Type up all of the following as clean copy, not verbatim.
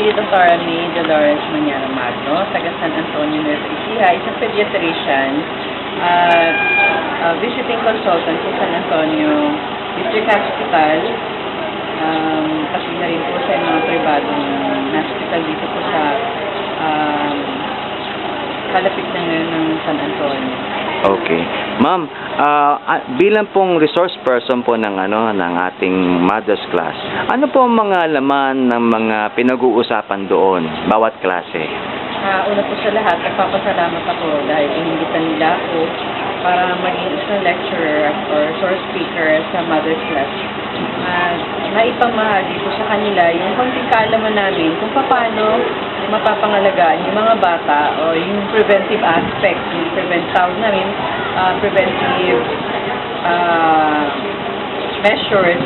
Dr. May Dolores Manyara Magno, taga San Antonio, Nueva Ecija, isang pediatrician at visiting consultant sa San Antonio District Hospital. Kasi na rin po sa mga pribadong hospital dito po sa kalapit na ng San Antonio. Okay. Ma'am, bilang pong resource person po ng ating mother's class, ano po ang mga laman ng mga pinag-uusapan doon, bawat klase? Una po sa lahat, nagpapasalamat ako dahil inimbitan nila ako para maging isang lecturer or source speaker sa mother's class. Naipamahagi ko sa kanila yung konting kaalaman namin kung paano mapapangalagaan yung mga bata o yung preventive aspect, yung preventive measures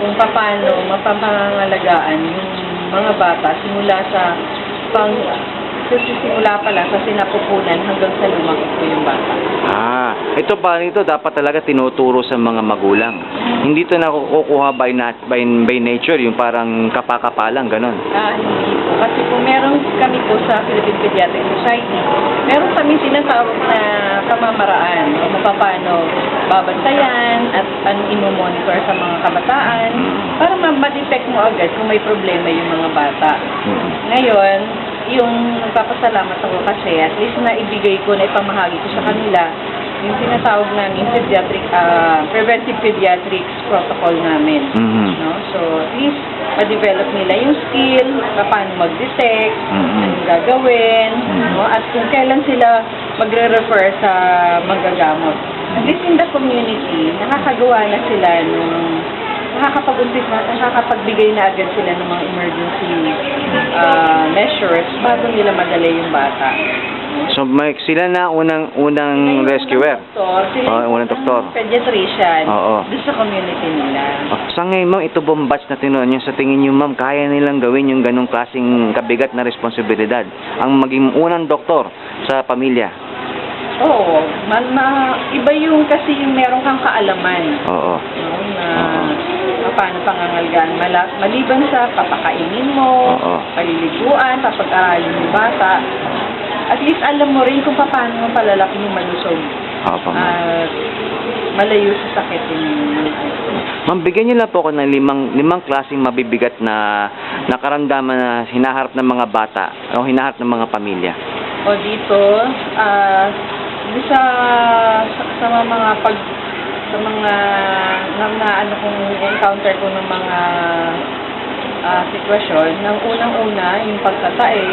kung paano mapapangalagaan yung mga bata simula pa lang sa sinapupunan hanggang sa lumaki po yung bata. Ito dapat talaga tinuturo sa mga magulang. Hindi ito nakukuha by nature, yung parang kapakapalang, ganon. Hindi po. Kasi kung meron kami po sa Philippine Pediatric Society, meron kami sinasawag na pamamaraan kung paano babantayan at imo-monitor sa mga kabataan para ma-detect mo agad kung may problema yung mga bata. Ngayon, yung nagpapasalamat ako kasi at least na ibigay ko, na ipamahagi ko sa kanila yung tinatawag namin preventive pediatrics protocol namin. No? So, at least ma-develop nila yung skill, paano mag-detect, anong gagawin, no? At kung kailan sila magre-refer sa manggagamot. At least in the community, nakakagawa na sila nakakapagbigay na agad sila ng mga emergency measures bago nila madala yung bata. So, sila na unang rescuer? Unang doktor. Pediatrician. Doon sa community nila. Sa ngayon, ma'am, ito bong batch na tinuon nyo, sa tingin nyo, ma'am, kaya nilang gawin yung ganong klaseng kabigat na responsibilidad? Ang maging unang doktor sa pamilya? Oo. Iba yung kasi yung meron kang kaalaman. Oo. Paano pangangalagaan. Maliban sa papakainin mo, paliliguan, papag-aralin yung bata, at least alam mo rin kung paano palalaki yung malusog. Malayo sa sakit yung Ma'am, bigyan niyo lang po ako ng limang klaseng mabibigat na karamdaman na hinaharap ng mga bata o hinaharap ng mga pamilya. O dito, sa mga kung encounter ko ng mga sitwasyon, ng unang-una yung pagtatae,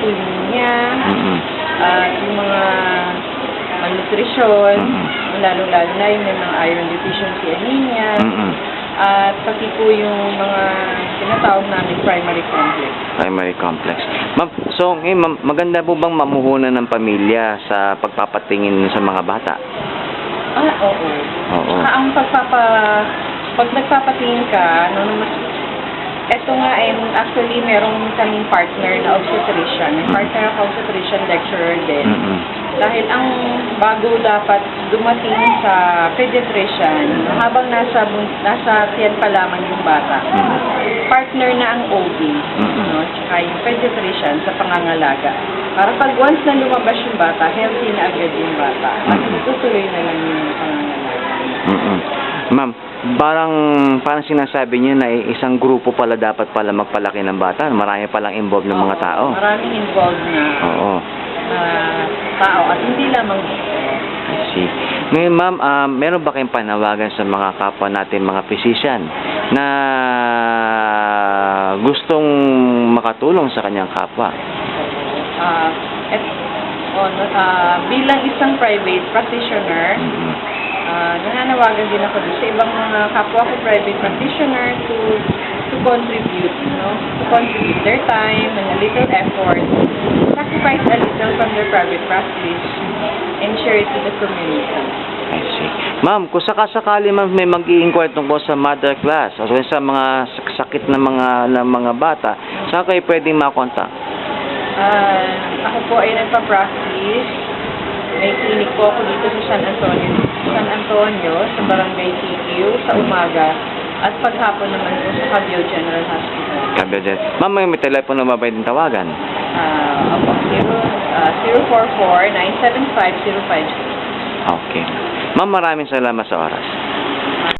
pulmonya, yung mga malnutrition, lalo-lalo na yung may mga iron deficiency anemia, at pati po yung mga tinatawag namin primary complex. Primary complex. Ma'am, so ngayon, maganda po bang mamuhunan ng pamilya sa pagpapatingin sa mga bata? Oo. Pag nagpapatingin ka, eto nga actually meron kaming partner na obstetrician. May partner ako obstetrician lecturer din. Dahil ang bago dapat dumating sa pediatrician, habang nasa tiyan pa lamang yung bata, partner na ang OB, tsaka yung pediatrician sa pangangalaga. Para pag once na lumabas yung bata, healthy na agad yung bata. At tutuloy na lang yung pangangalaga. Ma'am, parang sinasabi niyo na isang grupo pala dapat magpalaki ng bata. Marami palang involved ng mga tao. Maraming involved na tao at hindi lamang I see. Ngayon, ma'am, meron ba kayong panawagan sa mga kapwa natin, mga physician, na gustong makatulong sa kanyang kapwa? Bilang isang private practitioner, nananawagan din ako sa ibang mga kapwa ko private practitioner to contribute, to contribute their time and a little effort, sacrifice a little from their private practice, and share it to the community. I see. Ma'am, kung sakasakali ma'am may mag-i-inquire tungkol sa mother class o sa mga sakit na mga bata, saan kayo pwedeng makontak? Ako po ay nagpa-practice. May clinic po ako dito sa San Antonio, sa Barangay TQ, sa umaga. At paghapon naman po sa Cabio General Hospital. Kabyo dyan. Ma'am, may telepono na ba pwedeng tawagan? Opo, 044-975-056. Okay. Ma'am, maraming salamat sa oras.